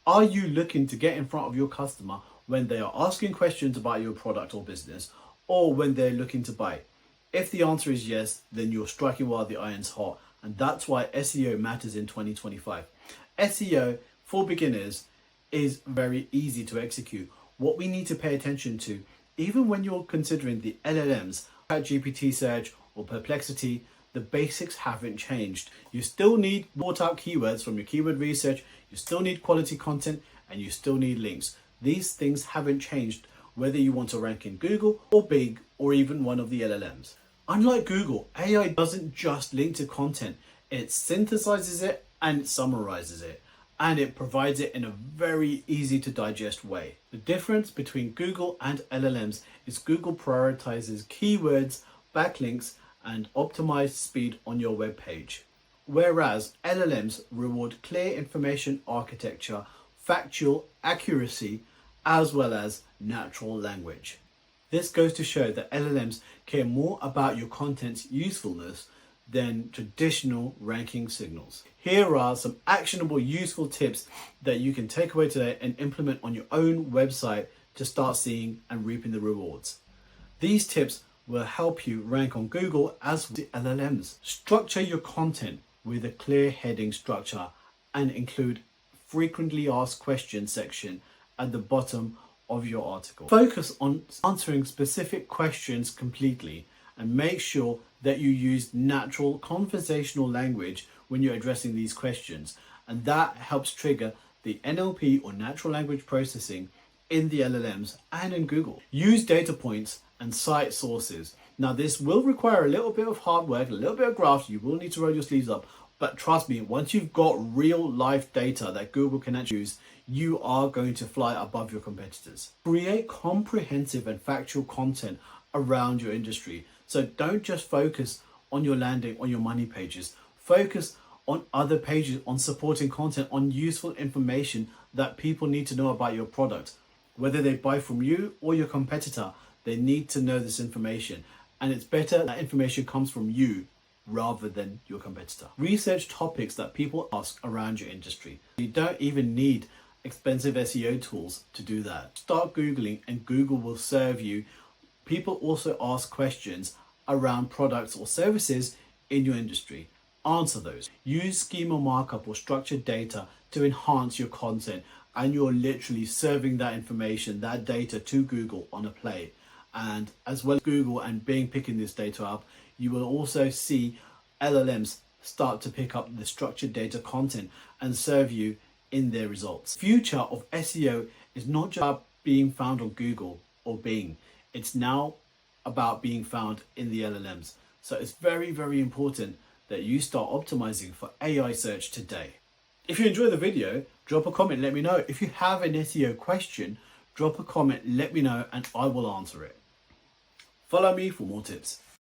Are you looking to get in front of your customer when they are asking questions about your product or business, or when they're looking to buy? If the answer is yes, then you're striking while the iron's hot, and that's why SEO matters in 2025. SEO for beginners is very easy to execute. What we need to pay attention to, even when you're considering the LLMs, ChatGPT search or Perplexity, the basics haven't changed. You still need bought out keywords from your keyword research, you still need quality content, and you still need links. These things haven't changed whether you want to rank in Google or Bing or even one of the LLMs. Unlike Google, AI doesn't just link to content, it synthesizes it and it summarizes it, and it provides it in a very easy to digest way. The difference between Google and LLMs is Google prioritizes keywords, backlinks, and optimized speed on your web page, whereas LLMs reward clear information architecture, factual accuracy, as well as natural language. This goes to show that LLMs care more about your content's usefulness than traditional ranking signals. Here are some actionable, useful tips that you can take away today and implement on your own website to start seeing and reaping the rewards. These tips will help you rank on Google as well as the LLMs. Structure your content with a clear heading structure and include frequently asked questions section at the bottom of your article. Focus on answering specific questions completely and make sure that you use natural conversational language when you're addressing these questions, and that helps trigger the NLP or natural language processing in the LLMs and in Google. Use data points and cite sources. Now this will require a little bit of hard work, a little bit of graft. You will need to roll your sleeves up, but trust me, once you've got real life data that Google can actually use, you are going to fly above your competitors. Create comprehensive and factual content around your industry. So don't just focus on your landing, on your money pages. Focus on other pages, on supporting content, on useful information that people need to know about your product. Whether they buy from you or your competitor, they need to know this information. And it's better that information comes from you rather than your competitor. Research topics that people ask around your industry. You don't even need expensive SEO tools to do that. Start Googling and Google will serve you. People also ask questions around products or services in your industry. Answer those. Use schema markup or structured data to enhance your content, and you're literally serving that information, that data to Google on a plate. And as well as Google and Bing picking this data up, you will also see LLMs start to pick up the structured data content and serve you in their results. Future of SEO is not just about being found on Google or Bing. It's now about being found in the LLMs. So it's very, very important that you start optimizing for AI search today. If you enjoy the video, drop a comment, let me know. If you have an SEO question, drop a comment, let me know, and I will answer it. Follow me for more tips.